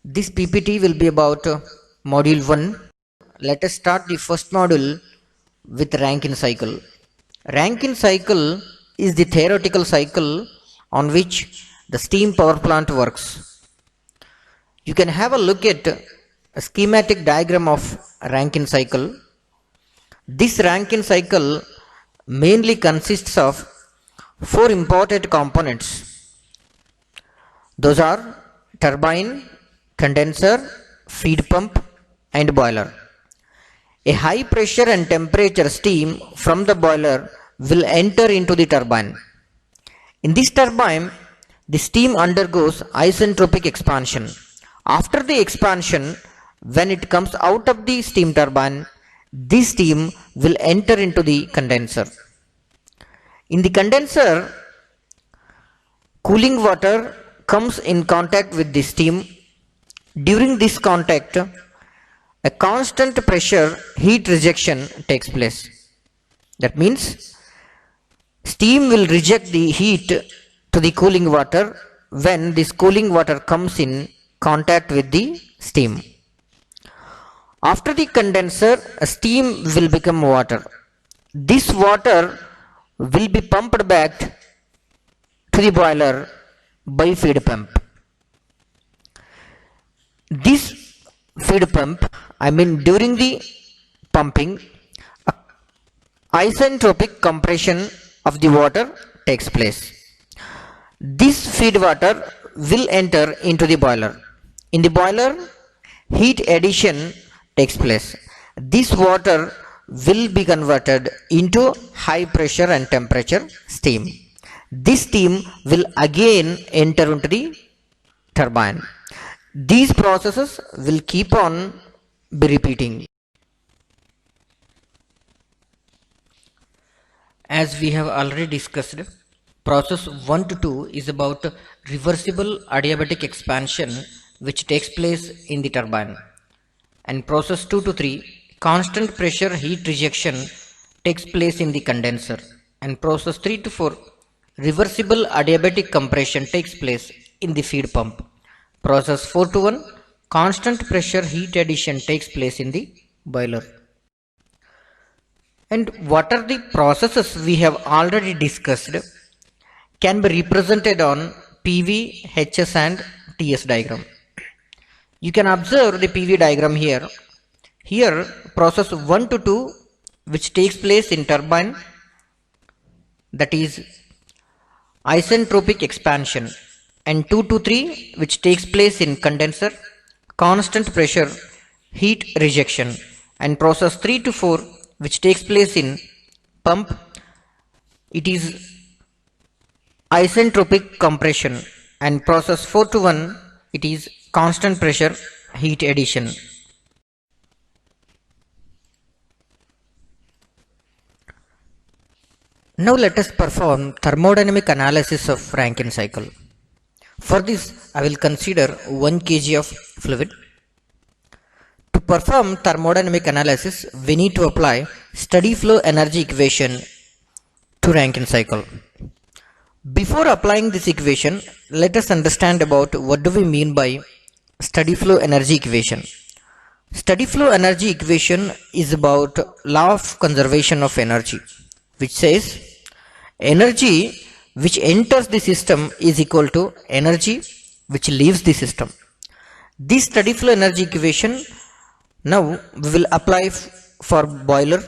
This PPT will be about module 1. Let us start the first module with Rankine cycle. Rankine cycle is the theoretical cycle on which the steam power plant works. You can have a look at a schematic diagram of Rankine cycle. This Rankine cycle mainly consists of four important components. Those are turbine, condenser, feed pump and boiler. A high pressure and temperature steam from the boiler will enter into the turbine. In this turbine, the steam undergoes isentropic expansion. After the expansion, when it comes out of the steam turbine, this steam will enter into the condenser. In the condenser, cooling water comes in contact with the steam. During this contact, a constant pressure heat rejection takes place. That means steam will reject the heat to the cooling water when this cooling water comes in contact with the steam. After the condenser, steam will become water. This water will be pumped back to the boiler by feed pump. This feed pump, during the pumping, isentropic compression of the water takes place. This feed water will enter into the boiler. In the boiler, heat addition takes place. This water will be converted into high pressure and temperature steam. This steam will again enter into the turbine. These processes will keep on be repeating. As we have already discussed, process 1 to 2 is about reversible adiabatic expansion which takes place in the turbine. And process 2 to 3, constant pressure heat rejection takes place in the condenser. And process 3 to 4, reversible adiabatic compression takes place in the feed pump. Process 4 to 1, constant pressure heat addition takes place in the boiler. And what are the processes we have already discussed can be represented on PV, HS and TS diagram. You can observe the PV diagram here. Here process 1 to 2 which takes place in turbine, that is isentropic expansion, and 2 to 3 which takes place in condenser, constant pressure heat rejection, and process 3 to 4 which takes place in pump, it is isentropic compression, and process 4 to 1 it is constant pressure heat addition. Now let us perform thermodynamic analysis of Rankine cycle. For this, I will consider 1 kg of fluid. To perform thermodynamic analysis, we need to apply steady flow energy equation to Rankine cycle. Before applying this equation, let us understand about what do we mean by steady flow energy equation. Steady flow energy equation is about law of conservation of energy, which says energy which enters the system is equal to energy which leaves the system. This steady flow energy equation now we will apply for boiler,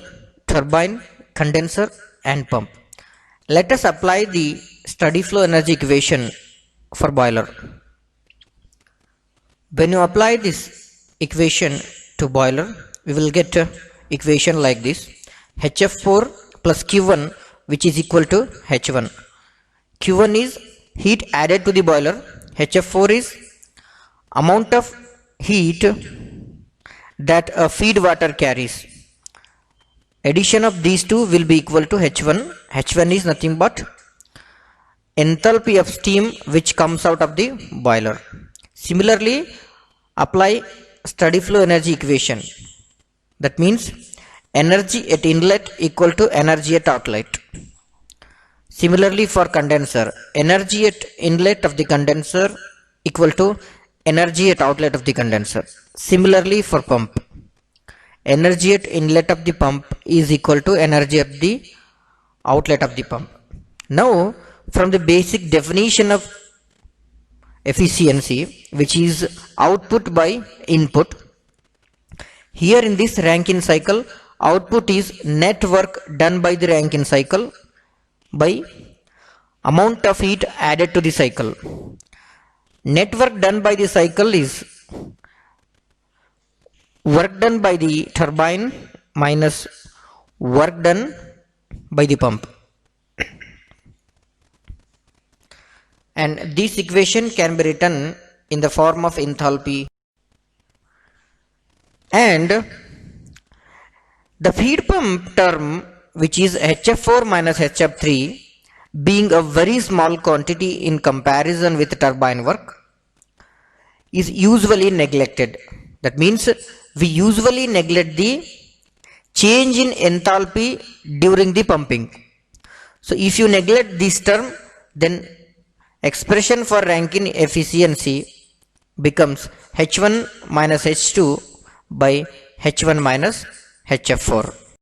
turbine, condenser and pump. Let us apply the steady flow energy equation for boiler. When you apply this equation to boiler, we will get a equation like this: HF4 plus Q1 which is equal to H1. Q1 is heat added to the boiler, HF4 is amount of heat that a feed water carries. Addition of these two will be equal to H1. H1 is nothing but enthalpy of steam which comes out of the boiler. Similarly, apply steady flow energy equation. That means energy at inlet equal to energy at outlet. Similarly for condenser, energy at inlet of the condenser equal to energy at outlet of the condenser. Similarly for pump, energy at inlet of the pump is equal to energy at the outlet of the pump. Now from the basic definition of efficiency, which is output by input, here in this Rankine cycle, output is net work done by the Rankine cycle by amount of heat added to the cycle. Net work done by the cycle is work done by the turbine minus work done by the pump. And this equation can be written in the form of enthalpy. And the feed pump term, which is HF4 minus HF3, being a very small quantity in comparison with turbine work, is usually neglected. That means we usually neglect the change in enthalpy during the pumping. So if you neglect this term, then expression for Rankine efficiency becomes H1 minus H2 by H1 minus HF4.